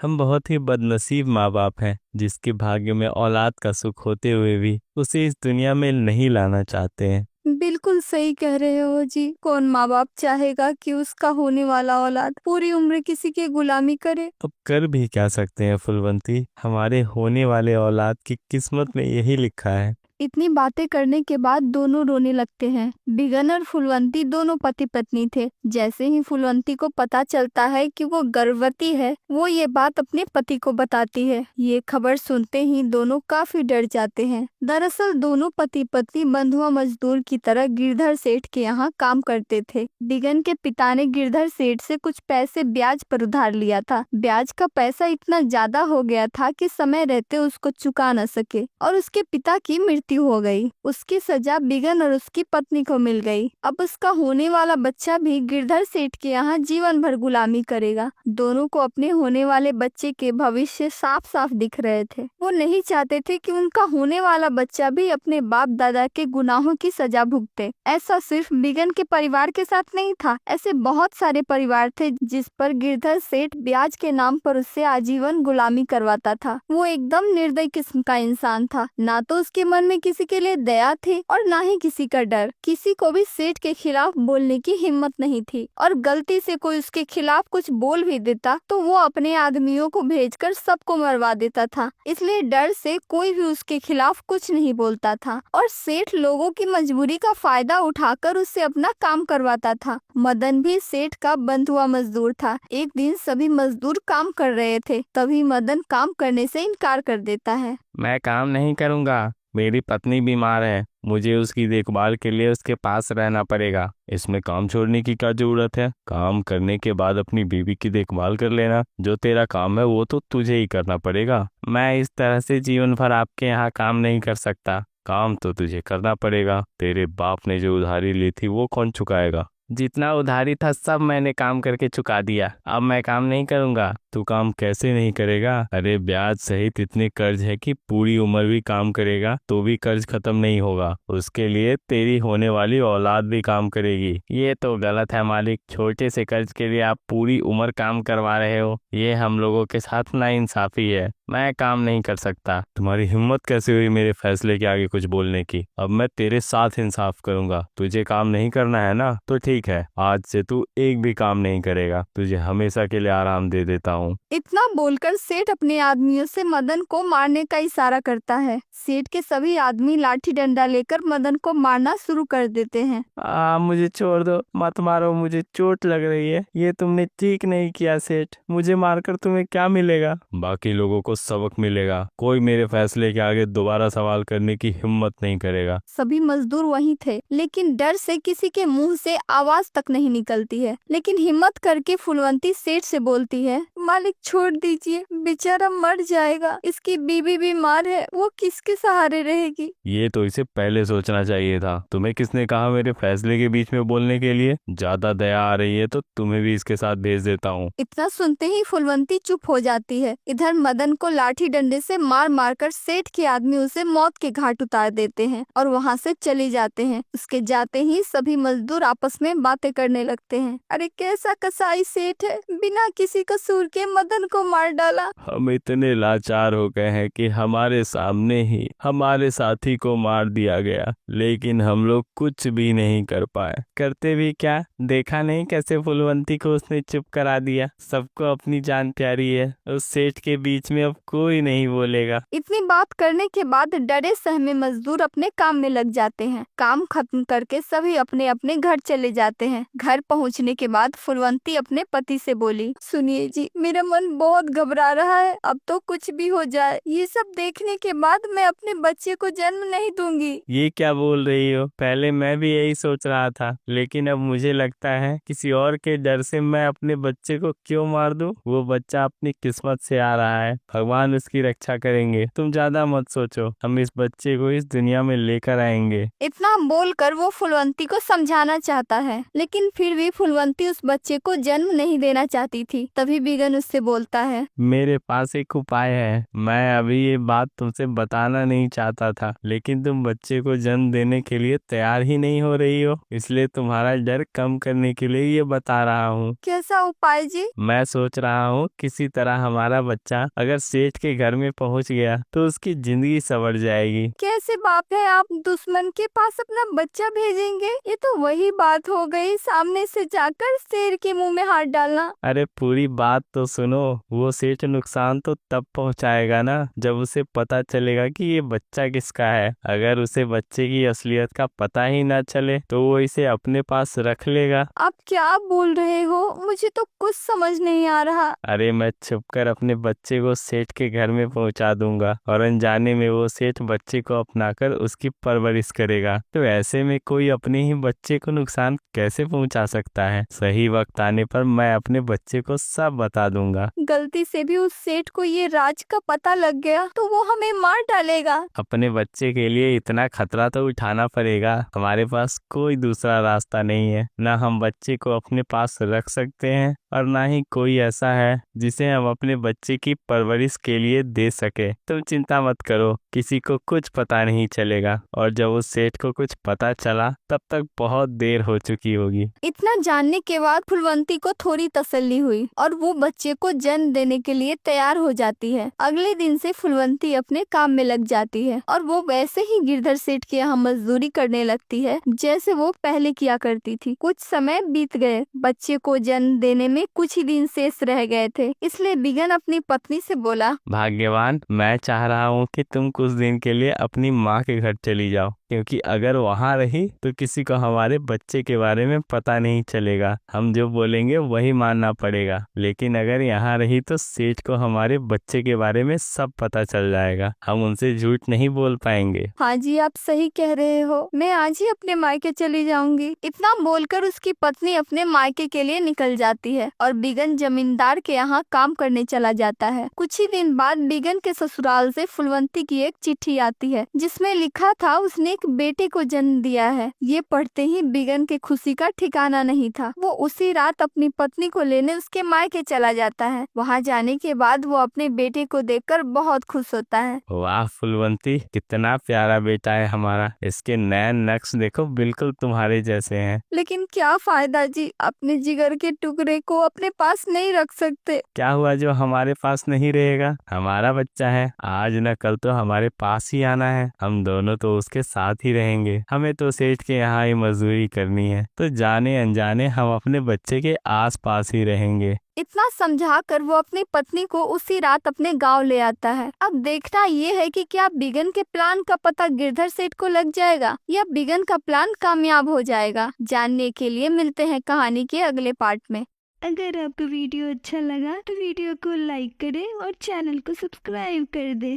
हम बहुत ही बदनसीब माँ बाप हैं जिसके भाग्य में औलाद का सुख होते हुए भी उसे इस दुनिया में नहीं लाना चाहते हैं। बिल्कुल सही कह रहे हो जी। कौन माँ बाप चाहेगा कि उसका होने वाला औलाद पूरी उम्र किसी की गुलामी करे। अब कर भी क्या सकते हैं फुलवंती, हमारे होने वाले औलाद की किस्मत में यही लिखा है। इतनी बातें करने के बाद दोनों रोने लगते हैं। बिगन और फुलवंती दोनों पति पत्नी थे। जैसे ही फुलवंती को पता चलता है कि वो गर्भवती है, वो ये बात अपने पति को बताती है। ये खबर सुनते ही दोनों काफी डर जाते हैं। दरअसल दोनों पति पत्नी बंधुआ मजदूर की तरह गिरधर सेठ के यहाँ काम करते थे। बिगन के पिता ने गिरधर सेठ से कुछ पैसे ब्याज पर उधार लिया था। ब्याज का पैसा इतना ज्यादा हो गया था कि समय रहते उसको चुका न सके और उसके पिता की मृत्यु हो गई। उसकी सजा बिगन और उसकी पत्नी को मिल गई। अब उसका होने वाला बच्चा भी गिरधर सेठ के यहाँ जीवन भर गुलामी करेगा। दोनों को अपने होने वाले बच्चे के भविष्य साफ साफ दिख रहे थे। वो नहीं चाहते थे कि उनका होने वाला बच्चा भी अपने बाप दादा के गुनाहों की सजा भुगते। ऐसा सिर्फ बिगन के परिवार के साथ नहीं था, ऐसे बहुत सारे परिवार थे जिस पर गिरधर सेठ ब्याज के नाम पर उससे आजीवन गुलामी करवाता था। वो एकदम निर्दयी किस्म का इंसान था। ना तो उसके मन में किसी के लिए दया थी और ना ही किसी का डर। किसी को भी सेठ के खिलाफ बोलने की हिम्मत नहीं थी और गलती से कोई उसके खिलाफ कुछ बोल भी देता तो वो अपने आदमियों को भेजकर सबको मरवा देता था। इसलिए डर से कोई भी उसके खिलाफ कुछ नहीं बोलता था और सेठ लोगों की मजबूरी का फायदा उठाकर उससे अपना काम करवाता था। मदन भी सेठ का बंधुआ मजदूर था। एक दिन सभी मजदूर काम कर रहे थे, तभी मदन काम करने से इनकार कर देता है। मैं काम नहीं करूँगा, मेरी पत्नी बीमार है, मुझे उसकी देखभाल के लिए उसके पास रहना पड़ेगा। इसमें काम छोड़ने की क्या जरूरत है? काम करने के बाद अपनी बीवी की देखभाल कर लेना। जो तेरा काम है वो तो तुझे ही करना पड़ेगा। मैं इस तरह से जीवन भर आपके यहाँ काम नहीं कर सकता। काम तो तुझे करना पड़ेगा। तेरे बाप ने जो उधारी ली थी वो कौन चुकाएगा? जितना उधारी था सब मैंने काम करके चुका दिया, अब मैं काम नहीं करूँगा। तू काम कैसे नहीं करेगा? अरे ब्याज सहित इतने कर्ज है कि पूरी उम्र भी काम करेगा तो भी कर्ज खत्म नहीं होगा। उसके लिए तेरी होने वाली औलाद भी काम करेगी। ये तो गलत है मालिक, छोटे से कर्ज के लिए आप पूरी उम्र काम करवा रहे हो। ये हम लोगों के साथ नाइंसाफी है। मैं काम नहीं कर सकता। तुम्हारी हिम्मत कैसे हुई मेरे फैसले के आगे कुछ बोलने की? अब मैं तेरे साथ इंसाफ करूंगा। तुझे काम नहीं करना है ना, तो ठीक है, आज से तू एक भी काम नहीं करेगा। तुझे हमेशा के लिए आराम दे देता हूँ। इतना बोलकर सेठ अपने आदमियों से मदन को मारने का इशारा करता है। सेठ के सभी आदमी लाठी डंडा लेकर मदन को मारना शुरू कर देते हैं। मुझे छोड़ दो, मत मारो, मुझे चोट लग रही है। ये तुमने ठीक नहीं किया सेठ। मुझे मारकर तुम्हें क्या मिलेगा? बाकी लोगों को सबक मिलेगा। कोई मेरे फैसले के आगे दोबारा सवाल करने की हिम्मत नहीं करेगा। सभी मजदूर वहीं थे, लेकिन डर से किसी के मुंह से आवाज तक नहीं निकलती है। लेकिन हिम्मत करके फुलवंती सेठ से बोलती है, मालिक छोड़ दीजिए, बेचारा मर जाएगा। इसकी बीवी बीमार है, वो किसके सहारे रहेगी? ये तो इसे पहले सोचना चाहिए था। तुम्हें किसने कहा मेरे फैसले के बीच में बोलने के लिए? ज्यादा दया आ रही है तो तुम्हें भी इसके साथ भेज देता हूँ। इतना सुनते ही फुलवंती चुप हो जाती है। इधर मदन को लाठी डंडे से मार मार कर सेठ के आदमी उसे मौत के घाट उतार देते हैं और वहाँ से चले जाते हैं। उसके जाते ही सभी मजदूर आपस में बातें करने लगते हैं। अरे कैसा कसाई सेठ है, बिना किसी कसूर के मदन को मार डाला। हम इतने लाचार हो गए हैं कि हमारे सामने ही हमारे साथी को मार दिया गया, लेकिन हम लोग कुछ भी नहीं कर पाए। करते भी क्या? देखा नहीं कैसे फुलवंती को उसने चुप करा दिया। सबको अपनी जान प्यारी है, उस सेठ के बीच में अब कोई नहीं बोलेगा। इतनी बात करने के बाद डरे सहमे मजदूर अपने काम में लग जाते हैं। काम खत्म करके सभी अपने अपने घर चले जाते हैं। घर पहुंचने के बाद फुलवंती अपने पति से बोली, सुनिए जी, मेरा मन बहुत घबरा रहा है। अब तो कुछ भी हो जाए, ये सब देखने के बाद मैं अपने बच्चे को जन्म नहीं दूंगी। ये क्या बोल रही हो? पहले मैं भी यही सोच रहा था, लेकिन अब मुझे लगता है किसी और के डर से मैं अपने बच्चे को क्यों मार दूं? वो बच्चा अपनी किस्मत से आ रहा है, भगवान उसकी रक्षा करेंगे। तुम ज्यादा मत सोचो, हम इस बच्चे को इस दुनिया में लेकर आएंगे। इतना बोलकर वो फुलवंती को समझाना चाहता है, लेकिन फिर भी फुलवंती उस बच्चे को जन्म नहीं देना चाहती थी। तभी बिगन बिगन उससे बोलता है। मेरे पास एक उपाय है। मैं अभी ये बात तुमसे बताना नहीं चाहता था, लेकिन तुम बच्चे को जन्म देने के लिए तैयार ही नहीं हो रही हो, इसलिए तुम्हारा डर कम करने के लिए ये बता रहा हूँ। कैसा उपाय जी? मैं सोच रहा हूँ किसी तरह हमारा बच्चा अगर सेठ के घर में पहुँच गया तो उसकी जिंदगी संवर जाएगी। कैसे बाप है, आप दुश्मन के पास अपना बच्चा भेजेंगे? ये तो वही बात हो गई, सामने से जाकर शेर के मुंह में हाथ डालना। अरे पूरी बात तो सुनो। वो सेठ नुकसान तो तब पहुंचाएगा ना जब उसे पता चलेगा कि ये बच्चा किसका है। अगर उसे बच्चे की असलियत का पता ही ना चले तो वो इसे अपने पास रख लेगा। आप क्या बोल रहे हो? मुझे तो कुछ समझ नहीं आ रहा। अरे मैं छुपकर अपने बच्चे को सेठ के घर में पहुंचा दूंगा और अनजाने में वो सेठ बच्चे को अपनाकर उसकी परवरिश करेगा। तो ऐसे में कोई अपने ही बच्चे को नुकसान कैसे पहुंचा सकता है। सही वक्त आने पर मैं अपने बच्चे को सब बता दूंगा। गलती से भी उस सेठ को ये राज का पता लग गया तो वो हमें मार डालेगा। अपने बच्चे के लिए इतना खतरा तो उठाना पड़ेगा। हमारे पास कोई दूसरा रास्ता नहीं है। ना हम बच्चे को अपने पास रख सकते हैं और ना ही कोई ऐसा है जिसे हम अपने बच्चे की परवरिश के लिए दे सके। तुम चिंता मत करो, किसी को कुछ पता नहीं चलेगा, और जब उस सेठ को कुछ पता चला तब तक बहुत देर हो चुकी होगी। इतना जानने के बाद फुलवंती को थोड़ी तसल्ली हुई और वो बच्चे को जन्म देने के लिए तैयार हो जाती है। अगले दिन से फुलवंती अपने काम में लग जाती है और वो वैसे ही गिरधर सेठ के यहाँ मजदूरी करने लगती है जैसे वो पहले किया करती थी। कुछ समय बीत गए, बच्चे को जन्म देने में कुछ ही दिन शेष रह गए थे, इसलिए बिगन अपनी पत्नी से बोला, भाग्यवान, मैं चाह रहा हूँ कि तुम कुछ दिन के लिए अपनी माँ के घर चली जाओ, क्योंकि अगर वहाँ रही तो किसी को हमारे बच्चे के बारे में पता नहीं चलेगा। हम जो बोलेंगे वही मानना पड़ेगा। लेकिन अगर यहाँ रही तो सेठ को हमारे बच्चे के बारे में सब पता चल जाएगा। हम उनसे झूठ नहीं बोल पाएंगे। हाँ जी, आप सही कह रहे हो, मैं आज ही अपने मायके चली जाऊंगी। इतना बोलकर उसकी पत्नी अपने मायके के लिए निकल जाती है और बिगन जमींदार के यहाँ काम करने चला जाता है। कुछ ही दिन बाद बिगन के ससुराल से फुलवंती की एक चिट्ठी आती है जिसमें लिखा था उसने एक बेटे को जन्म दिया है। ये पढ़ते ही बिगन के खुशी का ठिकाना नहीं था। वो उसी रात अपनी पत्नी को लेने उसके मायके चला जाता है। वहाँ जाने के बाद वो अपने बेटे को देखकर बहुत खुश होता है। वाह फुलवंती, कितना प्यारा बेटा है हमारा। इसके नैन नक्श देखो, बिल्कुल तुम्हारे जैसे हैं। लेकिन क्या फायदा जी, अपने जिगर के टुकड़े को अपने पास नहीं रख सकते। क्या हुआ जो हमारे पास नहीं रहेगा? हमारा बच्चा है, आज न कल तो हमारे पास ही आना है। हम दोनों तो उसके साथ ही रहेंगे। हमें तो सेठ के यहाँ ही मजदूरी करनी है, तो जाने अनजाने हम अपने बच्चे के आस पास ही रहेंगे। इतना समझा कर वो अपनी पत्नी को उसी रात अपने गांव ले आता है। अब देखना ये है कि क्या बिगन के प्लान का पता गिरधर सेठ को लग जाएगा या बिगन का प्लान कामयाब हो जाएगा। जानने के लिए मिलते हैं कहानी के अगले पार्ट में। अगर आपको वीडियो अच्छा लगा तो वीडियो को लाइक करें और चैनल को सब्सक्राइब कर दें।